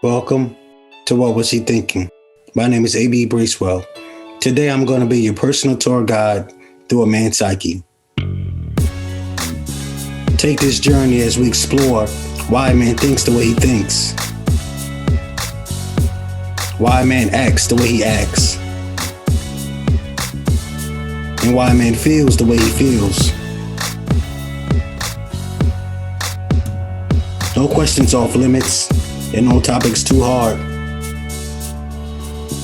Welcome to What Was He Thinking? My name is A.B. Bracewell. Today I'm going to be your personal tour guide through a man's psyche. Take this journey as we explore why a man thinks the way he thinks, why a man acts the way he acts, and why a man feels the way he feels. No questions off limits, and no topics too hard.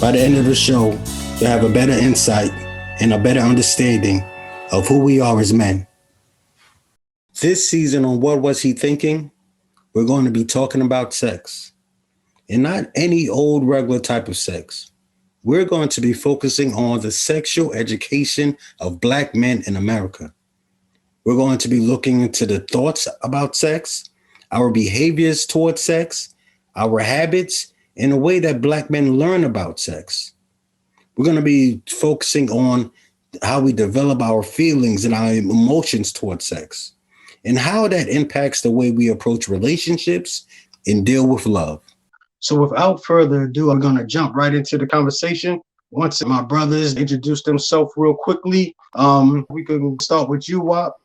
By the end of the show, you'll have a better insight and a better understanding of who we are as men. This season on What Was He Thinking? We're going to be talking about sex. And not any old regular type of sex. We're going to be focusing on the sexual education of Black men in America. We're going to be looking into the thoughts about sex, our behaviors towards sex, our habits, and the way that Black men learn about sex. We're going to be focusing on how we develop our feelings and our emotions towards sex, and how that impacts the way we approach relationships and deal with love. So without further ado, I'm going to jump right into the conversation. Once my brothers introduce themselves real quickly, we can start with you, Wap.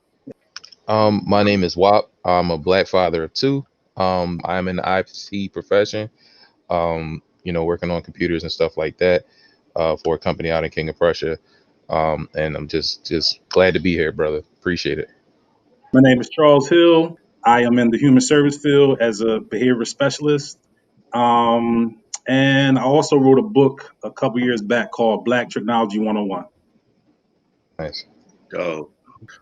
My name is Wap. I'm a Black father of two. I'm in the IT profession, working on computers and stuff like that, for a company out in King of Prussia. And I'm just glad to be here, brother. Appreciate it. My name is Charles Hill. I am in the human service field as a behavior specialist. And I also wrote a book a couple years back called Black Technology 101. Nice. Dope.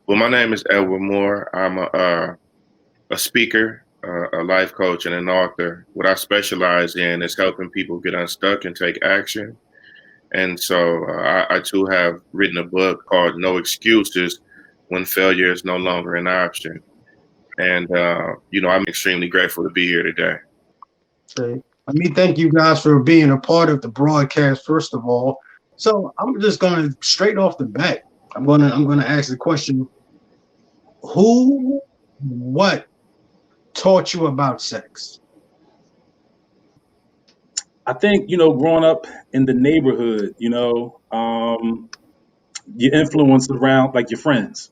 Well, my name is Edward Moore. I'm a speaker, a life coach, and an author. What I specialize in is helping people get unstuck and take action. And so I too have written a book called No Excuses When Failure is No Longer an Option. And, I'm extremely grateful to be here today. Okay. Let me thank you guys for being a part of the broadcast, first of all. So I'm just going to straight off the bat. I'm gonna ask the question: what taught you about sex? I think, growing up in the neighborhood, your influence around like your friends,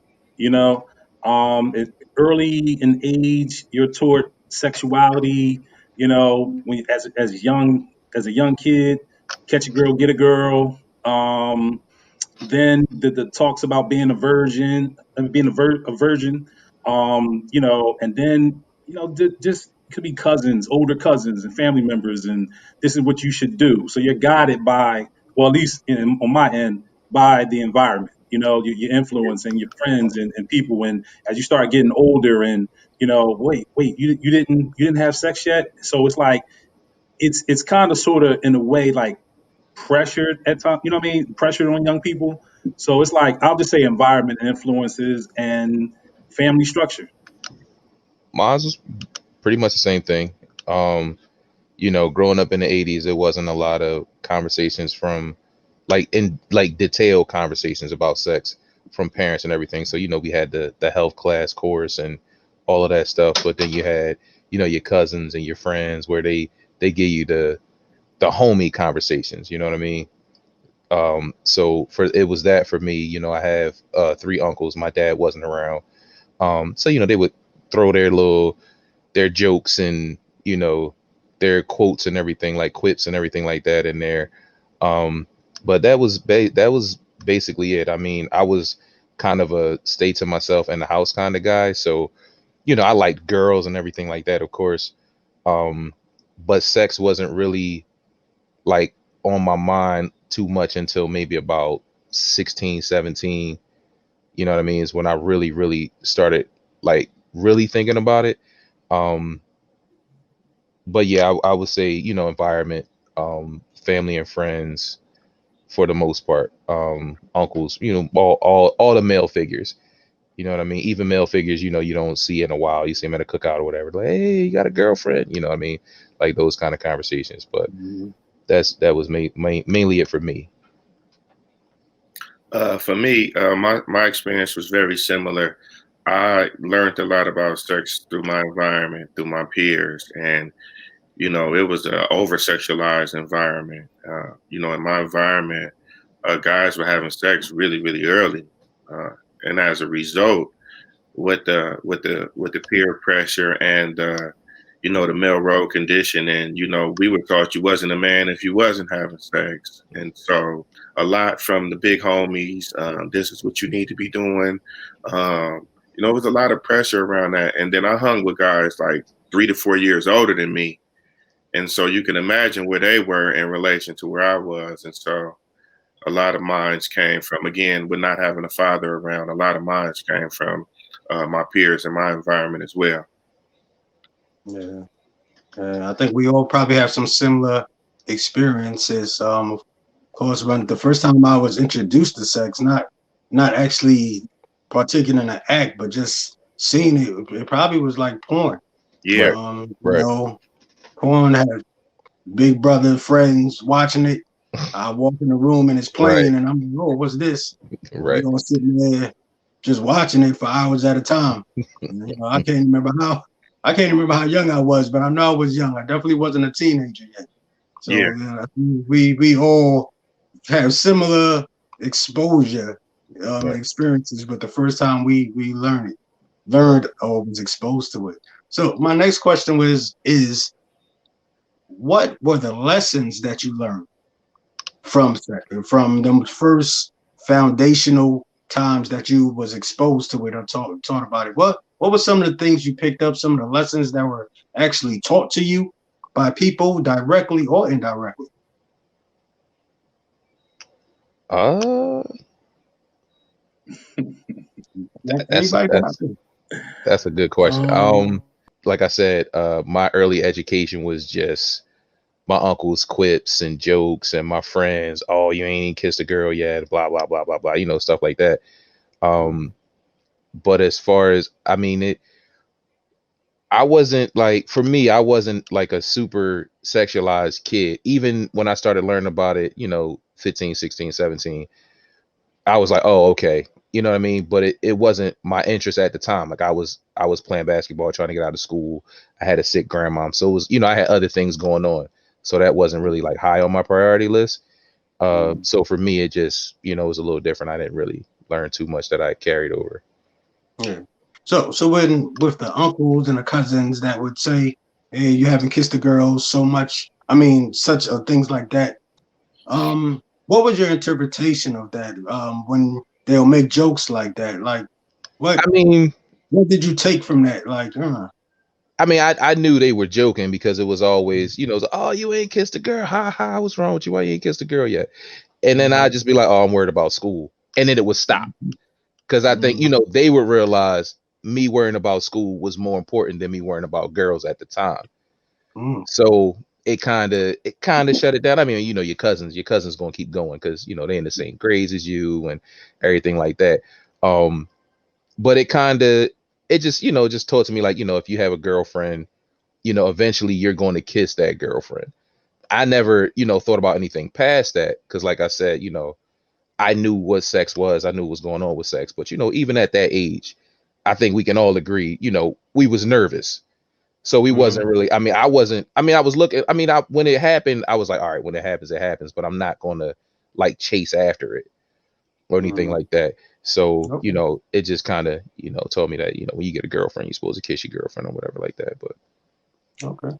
early in age, you're taught sexuality, when as a young kid, catch a girl, get a girl. Then the talks about being a virgin, a virgin, and then just could be cousins, older cousins, and family members, and this is what you should do. So you're guided by, well, at least on my end, by the environment. Your influence and your friends and people. And as you start getting older, and wait, you didn't have sex yet. So it's like it's kind of sort of in a way like pressured at times, you know what I mean? Pressured on young people. So it's like, I'll just say environment influences and family structure. Mine was pretty much the same thing. Growing up in the 80s, there wasn't a lot of conversations from like detailed conversations about sex from parents and everything. So, we had the health class course and all of that stuff. But then you had, your cousins and your friends where they give you the homie conversations, you know what I mean? So it was that for me. I have three uncles. My dad wasn't around. So, they would throw their jokes and, their quotes and everything, like quips and everything like that in there. But that was basically it. I mean, I was kind of a stay to myself in the house kind of guy. So, I liked girls and everything like that, of course. But sex wasn't really like on my mind too much until maybe about 16, 17. You know what I mean? Is when I really, really started like really thinking about it. Um, but yeah, I would say, environment, family and friends for the most part, uncles, all the male figures, you know what I mean? Even male figures, you don't see in a while. You see them at a cookout or whatever. Like, hey, you got a girlfriend, you know what I mean? Like those kind of conversations. But that was mainly it for me. For me, my experience was very similar. I learned a lot about sex through my environment, through my peers, and you know, it was an over sexualized environment. You know, in my environment, guys were having sex really, really early, and as a result, with the peer pressure and you know, the male role conditioning, you know, we were taught you wasn't a man if you wasn't having sex, and so a lot from the big homies, this is what you need to be doing. You know, it was a lot of pressure around that, and then I hung with guys like 3 to 4 years older than me, and so you can imagine where they were in relation to where I was, and so a lot of minds came from, again, with not having a father around. A lot of minds came from my peers in my environment as well. Yeah. I think we all probably have some similar experiences. Of course, when the first time I was introduced to sex, not actually partaking in an act, but just seeing it, it probably was like porn. Yeah, You Right. know, porn had big brother friends watching it. I walk in the room and it's playing, and I'm like, oh, what's this? We Right. all sitting there just watching it for hours at a time. And, you know, I can't remember how young I was, but I know I was young. I definitely wasn't a teenager yet. So yeah, we all have similar exposure Right. experiences, but the first time we learned or was exposed to it. So my next question is what were the lessons that you learned from them first foundational times that you was exposed to it or taught about it? What were some of the things you picked up, some of the lessons that were actually taught to you by people directly or indirectly? Uh, that's Anybody can that's answer. that's a good question. Like I said, my early education was just my uncle's quips and jokes and my friends. Oh, you ain't even kissed a girl yet. Blah blah blah blah blah. You know, stuff like that. But as far as I mean, I wasn't like, for me, I wasn't like a super sexualized kid. Even when I started learning about it, you know, 15, 16, 17, I was like, oh, okay. You know what I mean? But it wasn't my interest at the time. Like I was playing basketball, trying to get out of school. I had a sick grandmom. So it was, you know, I had other things going on. So that wasn't really like high on my priority list. So for me, it just, you know, it was a little different. I didn't really learn too much that I carried over. Yeah. So when with the uncles and the cousins that would say, "Hey, you haven't kissed the girls so much," I mean, such things like that. What was your interpretation of that? When they'll make jokes like that, like what I mean, what did you take from that? Like, I knew they were joking because it was always, you know, it was, oh, you ain't kissed a girl. Ha ha. What's wrong with you? Why you ain't kissed a girl yet? And then I'd just be like, oh, I'm worried about school. And then it would stop. Because I think, you know, they would realize me worrying about school was more important than me worrying about girls at the time. So it kind of shut it down. I mean, you know, your cousins gonna keep going because, you know, they're in the same grades as you and everything like that. But it just, you know, just taught to me, like, you know, if you have a girlfriend, you know, eventually you're going to kiss that girlfriend. I never, you know, thought about anything past that because, like I said, you know, I knew what sex was. I knew what was going on with sex. But, you know, even at that age, I think we can all agree, you know, we was nervous. So we wasn't really, I was looking, when it happened, I was like, all right, when it happens, but I'm not going to like chase after it or anything like that. So, you know, it just kind of, you know, told me that, you know, when you get a girlfriend, you're supposed to kiss your girlfriend or whatever like that. But okay.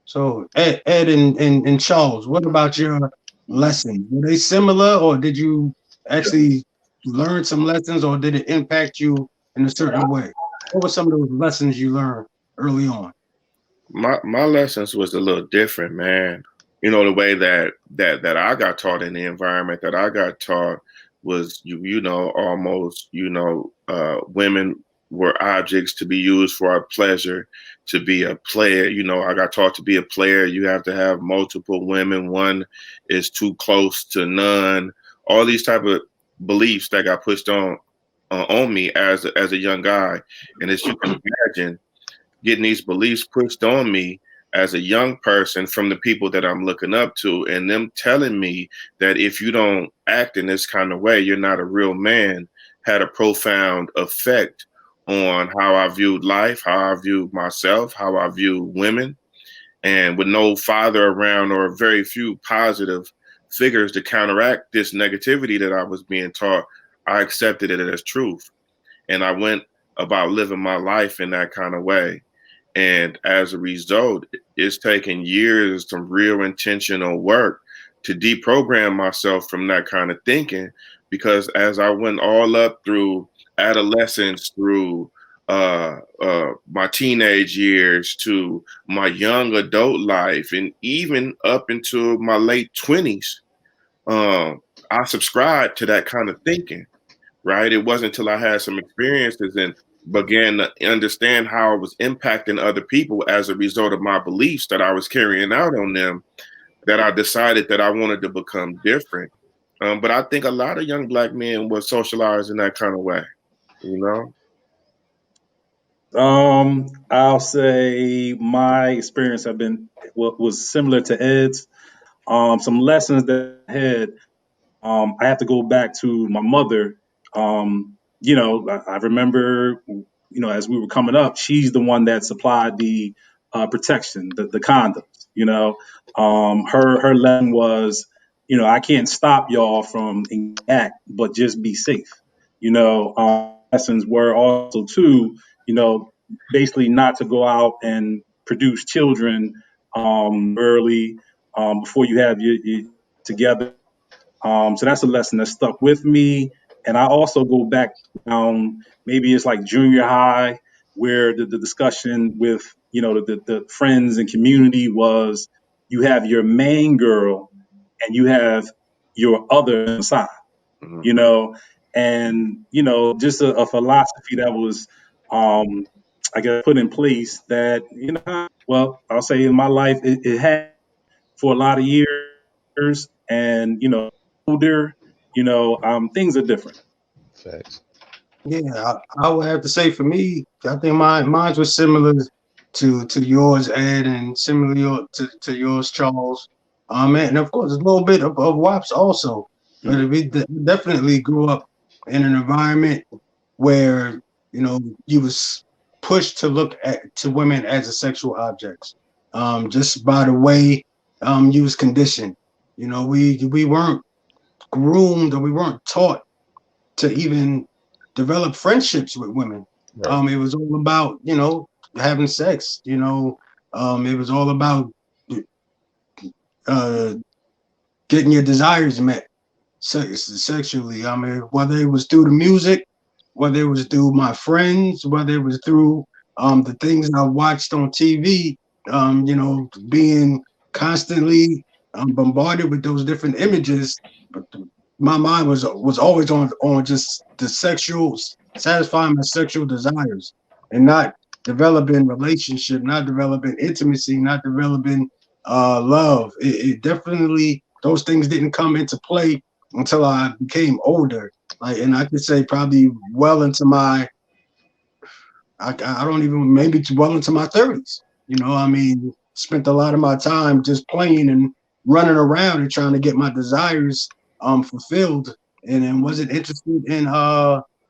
So Ed and Charles, what about your lessons? Were they similar, or did you actually learn some lessons, or did it impact you in a certain way? What were some of those lessons you learned early on? my lessons was a little different, man. You know, the way that I got taught in the environment that I got taught was you know, almost, you know, women were objects to be used for our pleasure, to be a player. You know, I got taught to be a player. You have to have multiple women. One is too close to none. All these type of beliefs that got pushed on me as a young guy, and as you can imagine, getting these beliefs pushed on me as a young person from the people that I'm looking up to, and them telling me that if you don't act in this kind of way, you're not a real man, had a profound effect on how I viewed life, how I viewed myself, how I viewed women. And with no father around or very few positive figures to counteract this negativity that I was being taught, I accepted it as truth. And I went about living my life in that kind of way. And as a result, it's taken years of real intentional work to deprogram myself from that kind of thinking. Because as I went all up through adolescence, through my teenage years, to my young adult life, and even up into my late 20s, I subscribed to that kind of thinking, right? It wasn't until I had some experiences and began to understand how I was impacting other people as a result of my beliefs that I was carrying out on them that I decided that I wanted to become different. But I think a lot of young Black men were socialized in that kind of way, you know? I'll say my experience was similar to Ed's. Some lessons that I had. I have to go back to my mother. I remember, as we were coming up, she's the one that supplied the protection, the condoms. Her lesson was, I can't stop y'all from act, but just be safe. Lessons were also too, basically not to go out and produce children early before you have your together. So that's a lesson that stuck with me. And I also go back down, maybe it's like junior high, where the discussion with, the friends and community was you have your main girl and you have your other side, Mhm. you know, and, just a philosophy that was, I guess, put in place that, well, I'll say in my life, it had for a lot of years and, older, things are different. Facts. Yeah, I would have to say for me, I think mine was similar to yours, Ed, and similar to yours, Charles. And of course, a little bit of WAPs also. But we definitely grew up in an environment where you was pushed to look to women as a sexual objects, just by the way you was conditioned. We weren't groomed or we weren't taught to even develop friendships with women. Right. It was all about, having sex, it was all about uh, getting your desires met sexually. I mean, whether it was through the music, whether it was through my friends, whether it was through the things I watched on TV, being constantly bombarded with those different images. But my mind was always on just the sexual, satisfying my sexual desires, and not developing relationship, not developing intimacy, not developing love. It definitely, those things didn't come into play until I became older. And I could say probably well into my, I don't even, maybe well into my 30s. I mean, spent a lot of my time just playing and running around and trying to get my desires fulfilled, and wasn't interested in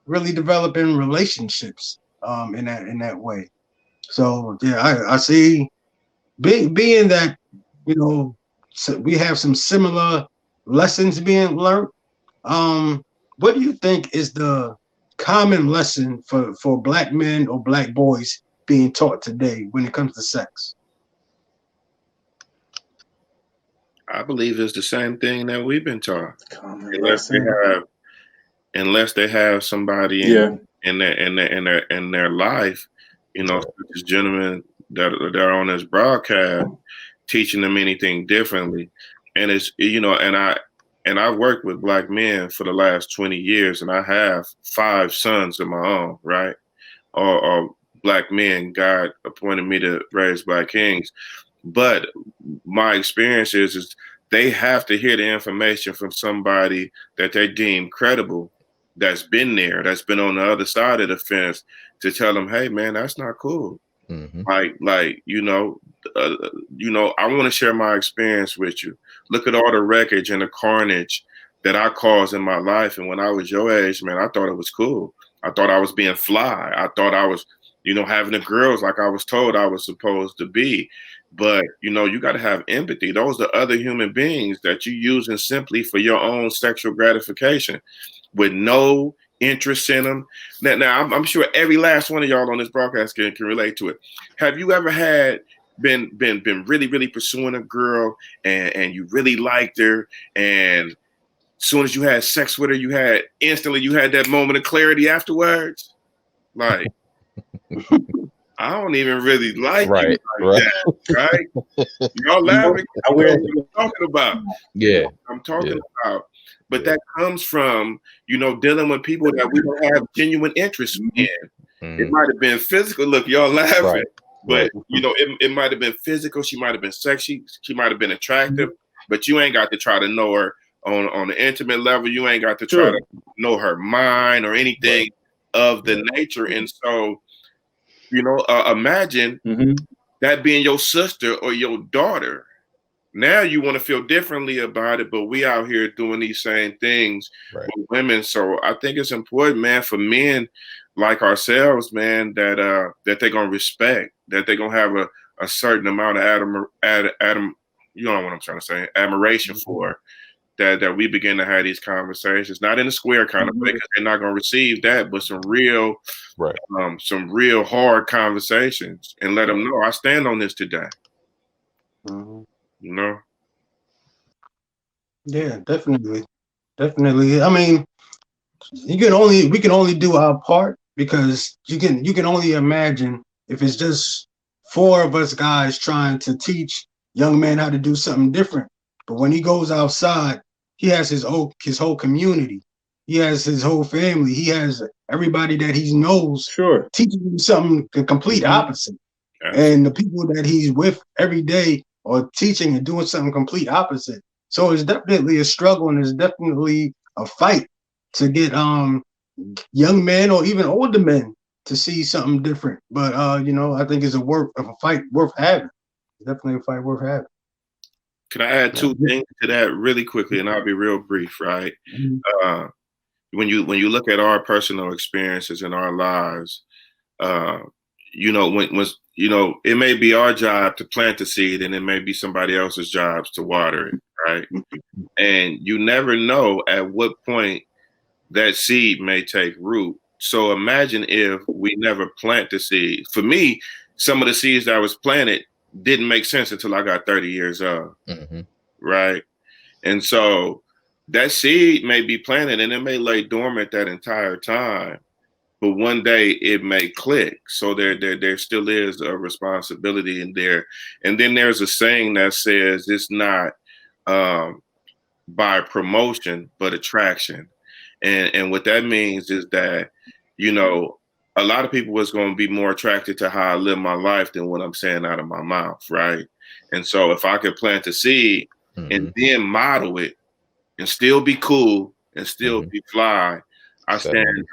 really developing relationships in that way. So yeah, I see, being that, so we have some similar lessons being learned. um, what do you think is the common lesson for Black men or Black boys being taught today when it comes to sex? I believe it's the same thing that we've been taught. Common Unless they lesson. have, unless they have somebody Yeah. in their life, this gentleman that are on this broadcast teaching them anything differently. And it's, and I've worked with Black men for the last 20 years, and I have 5 sons of my own, right? Or Black men. God appointed me to raise Black kings. But my experience is they have to hear the information from somebody that they deem credible, that's been there, that's been on the other side of the fence, to tell them, hey man, that's not cool. Mm-hmm. I want to share my experience with you. Look at all the wreckage and the carnage that I caused in my life. And when I was your age, man, I thought it was cool. I thought I was being fly. I thought I was having the girls like I was told I was supposed to be. But, you got to have empathy. Those are other human beings that you're using simply for your own sexual gratification with no interest in them. Now I'm sure every last one of y'all on this broadcast can relate to it. Have you ever been really, really pursuing a girl and you really liked her, and as soon as you had sex with her, you had that moment of clarity afterwards? Like, I don't even really like Right, you like that, right? Y'all laughing. I wear What I'm talking about. Yeah. I'm talking about. But that comes from, dealing with people that we don't have genuine interest in. It might have been physical. Look, y'all laughing. Right. But, it might have been physical. She might have been sexy. She might have been attractive. But you ain't got to try to know her on the intimate level. You ain't got to try to know her mind or anything of the nature. And so, imagine that being your sister or your daughter. Now you want to feel differently about it, but we out here doing these same things with women. So I think it's important, man, for men like ourselves, man, that they're gonna respect, that they're gonna have a certain amount of you know what I'm trying to say, admiration for. That we begin to have these conversations, not in a square kind of way, because they're not going to receive that, but some real hard conversations, and let them know I stand on this today. Yeah, definitely. I mean, we can only do our part, because you can only imagine if it's just 4 of us guys trying to teach young men how to do something different. But when he goes outside, he has his whole community. He has his whole family. He has everybody that he knows teaching him something the complete opposite. And the people that he's with every day are teaching and doing something complete opposite. So it's definitely a struggle, and it's definitely a fight to get young men or even older men to see something different. But I think it's a fight worth having. It's definitely a fight worth having. Can I add 2 things to that really quickly, and I'll be real brief, right? When you look at our personal experiences in our lives, when it may be our job to plant the seed, and it may be somebody else's job to water it, right? And you never know at what point that seed may take root. So imagine if we never plant the seed. For me, some of the seeds that was planted didn't make sense until I got 30 years old, right? And so that seed may be planted and it may lay dormant that entire time, but one day it may click. So there still is a responsibility in there. And then there's a saying that says it's not by promotion, but attraction. And what that means is that, a lot of people was going to be more attracted to how I live my life than what I'm saying out of my mouth, right? And so if I could plant a seed and then model it and still be cool and still be fly, I stand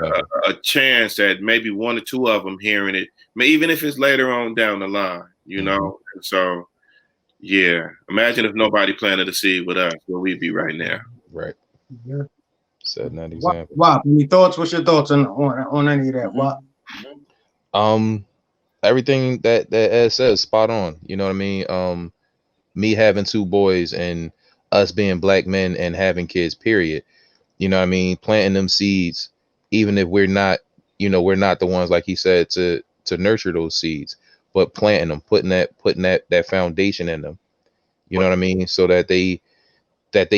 a chance that maybe 1 or 2 of them hearing it, even if it's later on down the line, And so, yeah, imagine if nobody planted a seed with us, where we'd be right now. Right. Yeah. Setting that example. Wow. Any thoughts? What's your thoughts on any of that? Wow. Everything that Ed says, spot on. You know what I mean? Me having 2 boys and us being black men and having kids, period. You know what I mean? Planting them seeds, even if we're not the ones, like he said, to nurture those seeds, but planting them, putting that foundation in them. You know what I mean? So that they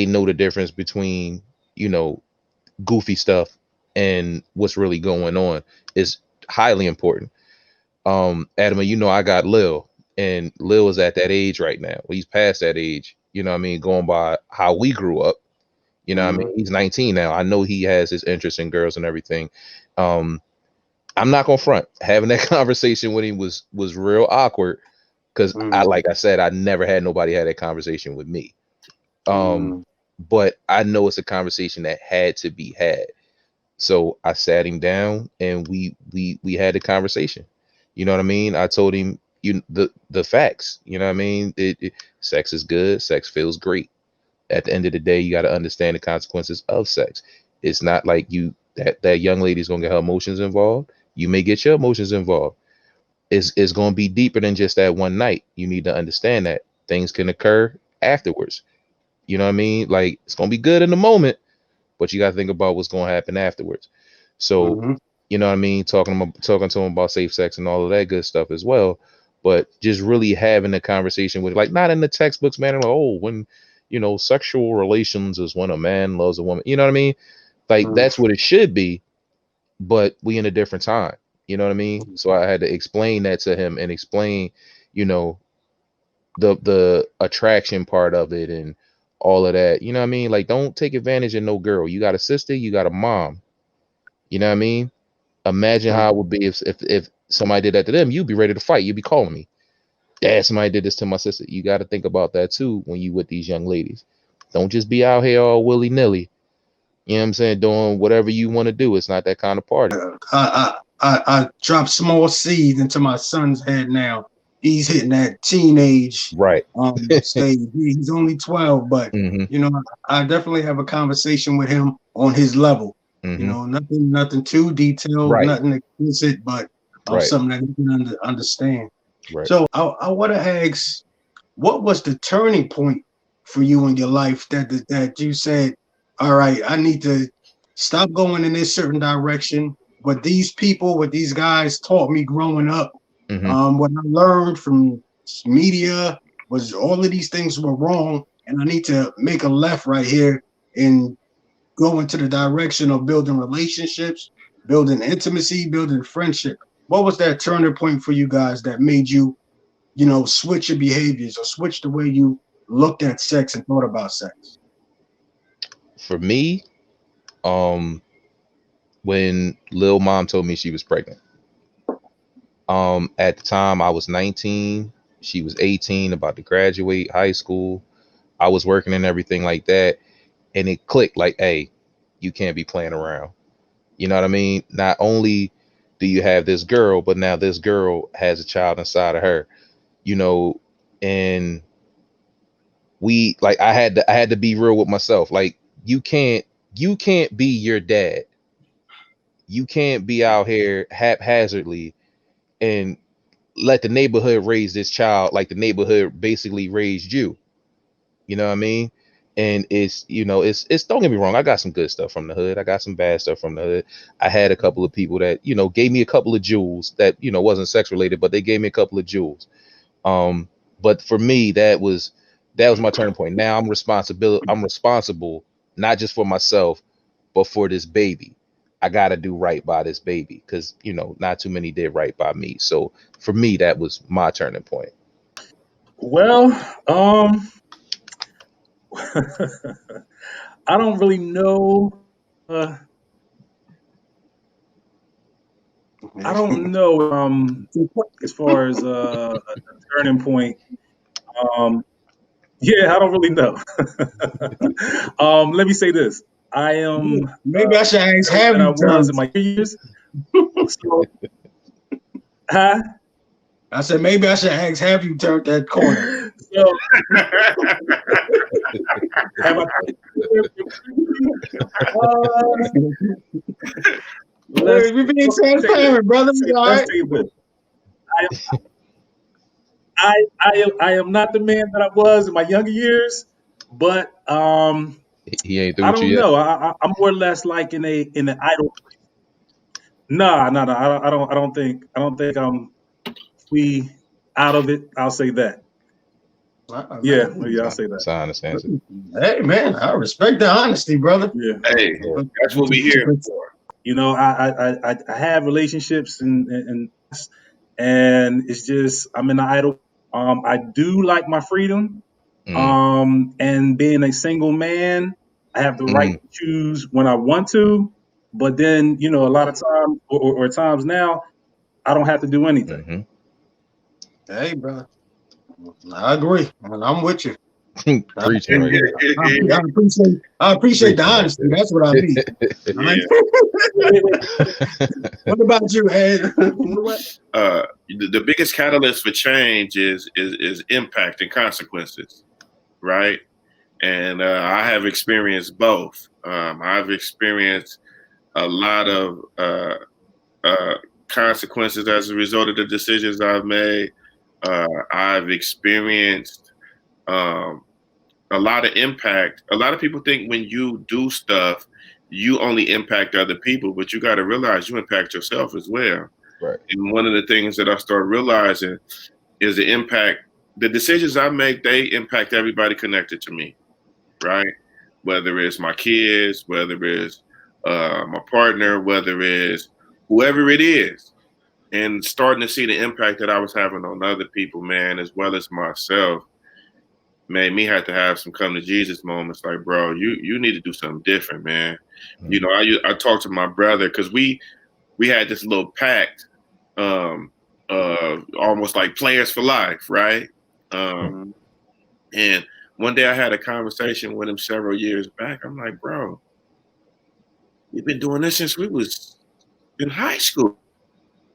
know the difference between, goofy stuff and what's really going on is highly important. Adam, I got Lil, and Lil is at that age right now. Well, he's past that age, going by how we grew up. He's 19 now. I know he has his interest in girls and everything. I'm not gonna front. Having that conversation with him was real awkward, because like I said, I never had nobody had that conversation with me. But I know it's a conversation that had to be had. So I sat him down and we had a conversation. You know what I mean? I told him the facts. You know what I mean? Sex is good. Sex feels great. At the end of the day, you got to understand the consequences of sex. It's not like that young lady's gonna get her emotions involved. You may get your emotions involved. is going to be deeper than just that one night. You need to understand that things can occur afterwards. You know what I mean? Like, it's going to be good in the moment, but you got to think about what's going to happen afterwards. So, Mhm. you know what I mean? Talking to him about safe sex and all of that good stuff as well. But just really having a conversation with, like, not in the textbooks, man. Like, oh, when, you know, sexual relations is when a man loves a woman. You know what I mean? Like, that's what it should be, but we in a different time. You know what I mean? So I had to explain that to him and explain, you know, the attraction part of it and all of that. You know what I mean? Like, don't take advantage of no girl. You got a sister, you got a mom. You know what I mean? Imagine how it would be if somebody did that to them. You'd be ready to fight. You'd be calling me, Dad, somebody did this to my sister. You got to think about that too when you with these young ladies. Don't just be out here all willy nilly. You know what I'm saying? Doing whatever you want to do. It's not that kind of party. I dropped small seeds into my son's head now. He's hitting that teenage Right. stage. He's only 12, but Mm-hmm. you know, I definitely have a conversation with him on his level. Mm-hmm. You know, nothing too detailed, Right. nothing explicit, but Right. something that he can understand. Right. So I want to ask, what was the turning point for you in your life that you said, all right, I need to stop going in this certain direction? What these people, what these guys taught me growing up, Mm-hmm. what I learned from media was all of these things were wrong, and I need to make a left right here and go into the direction of building relationships, building intimacy, building friendship. What was that turning point for you guys that made you, you know, switch your behaviors or switch the way you looked at sex and thought about sex? For me, when Lil Mom told me she was pregnant, at the time I was 19, she was 18, about to graduate high school. I was working and everything like that, and it clicked. Like, hey, you can't be playing around. You know what I mean? Not only do you have this girl, but now this girl has a child inside of her. You know, and I had to be real with myself. Like, you can't be your dad. You can't be out here haphazardly and let the neighborhood raise this child like the neighborhood basically raised you. You know what I mean? And it's, you know, it's don't get me wrong, I got some good stuff from the hood. I got some bad stuff from the hood. I had a couple of people that, you know, gave me a couple of jewels that, you know, wasn't sex related, but they gave me a couple of jewels. But for me, that was my turning point. Now I'm responsible not just for myself, but for this baby. I got to do right by this baby because, you know, not too many did right by me. So for me, that was my turning point. Well, I don't really know. I don't know. As far as a turning point, yeah, I don't really know. Let me say this: I am Maybe I should ask, better have than I you was turned? in my years. So, huh? I said, maybe I should ask, have you turned that corner? So, have I? Let's We're being transparent, brother. All let's right. say this: I am not the man that I was in my younger years, but He ain't through I with you don't yet. know. I'm more or less like in an idle. No, no, no. I don't think I'm we out of it. I'll say that. Oh, Yeah, man. yeah, I'll say that. That's how I understand it. Hey, man, I respect the honesty, brother. Yeah. Hey, that's what we here for. You know, I have relationships and it's just I'm in the idle. I do like my freedom. Mm, And being a single man, I have the right mm, to choose when I want to. But then, you know, a lot of times or times now, I don't have to do anything. mm-hmm. Hey, brother, I agree. And I'm with you. I, Preaching right there. I appreciate the Preaching right honesty. That's what I mean. All right? What about you, Ed? The biggest catalyst for change is impact and consequences, right? And I have experienced both. I've experienced a lot of consequences as a result of the decisions I've made. I've experienced a lot of impact. A lot of people think when you do stuff, you only impact other people, but you got to realize you impact yourself as well. Right. And one of the things that I started realizing is the impact. The decisions I make, they impact everybody connected to me, right? Whether it's my kids, whether it's my partner, whether it's whoever it is. And starting to see the impact that I was having on other people, man, as well as myself, made me have to have some come to Jesus moments. Like, bro, you need to do something different, man. Mm-hmm. You know, I talked to my brother because we had this little pact, almost like players for life, right? And one day I had a conversation with him several years back. I'm like, bro, we've been doing this since we was in high school.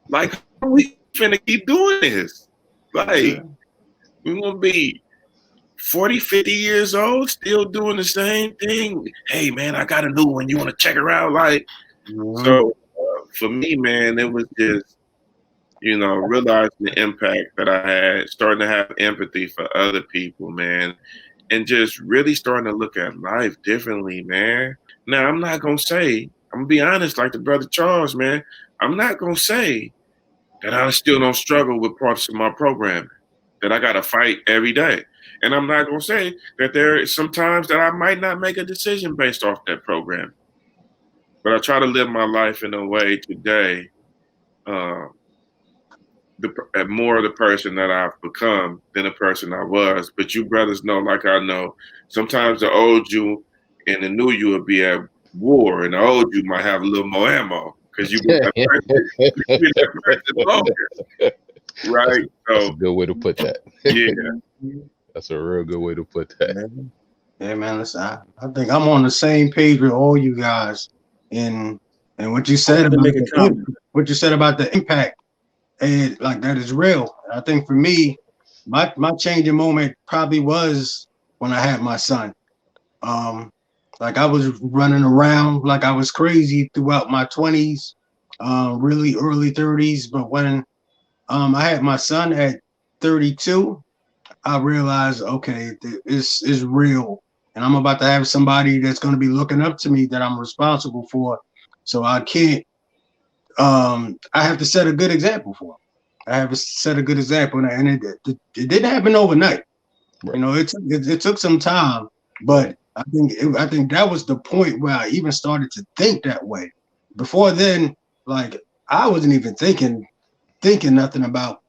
Like, how are we finna keep doing this? Like, we gonna be 40, 50 years old, still doing the same thing. Hey, man, I got a new one. You want to check her out? Like, so for me, man, it was just, you know, realizing the impact that I had, starting to have empathy for other people, man, and just really starting to look at life differently, man. Now, I'm not going to say, I'm going to be honest, like the brother Charles, man, I'm not going to say that I still don't struggle with parts of my programming, that I got to fight every day. And I'm not going to say that there is some times that I might not make a decision based off that program. But I try to live my life in a way today, more of the person that I've become than the person I was. But you brothers know, like I know, sometimes the old you and the new you will be at war, and the old you might have a little more ammo because you've been that person longer. Right? So, that's a good way to put that. Yeah. That's a real good way to put that. Yeah, man. Listen, I think I'm on the same page with all you guys. And what you said about the impact, and like that is real. I think for me, my changing moment probably was when I had my son. Like I was running around like I was crazy throughout my 20s, really early 30s. But when I had my son at 32, I realized, okay, it's real. And I'm about to have somebody that's going to be looking up to me that I'm responsible for. So I can't, I have to set a good example for him. I have to set a good example. And it didn't happen overnight. Right. You know, it took some time, but I think that was the point where I even started to think that way. Before then, like I wasn't even thinking nothing about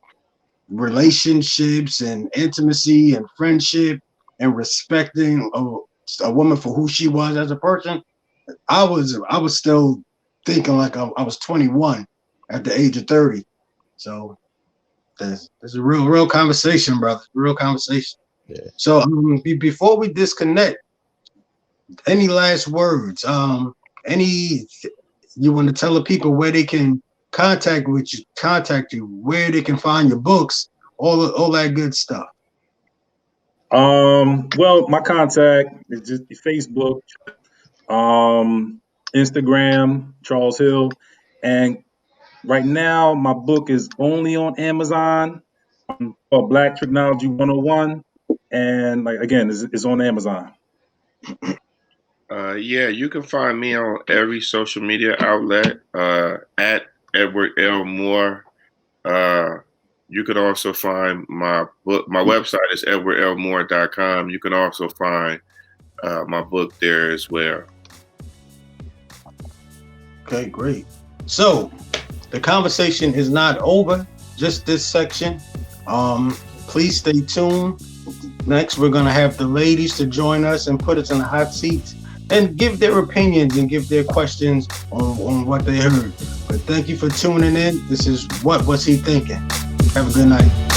relationships and intimacy and friendship and respecting a woman for who she was as a person. I was still thinking like I was 21 at the age of 30. So there's a real conversation, brother. Real conversation. Yeah. So before we disconnect, any last words? Any you want to tell the people where they can contact you, where they can find your books, all that good stuff? Well, my contact is just Facebook, Instagram, Charles Hill, and right now my book is only on Amazon, called Black Technology 101, and like again, it's on Amazon. Yeah, you can find me on every social media outlet at Edward L. Moore. You could also find my book. My website is edwardlmoore.com. You can also find my book there as well. Okay, great. So the conversation is not over, just this section. Please stay tuned. Next, we're going to have the ladies to join us and put us in the hot seats and give their opinions and give their questions on what they heard. But thank you for tuning in. This is What Was He Thinking? Have a good night.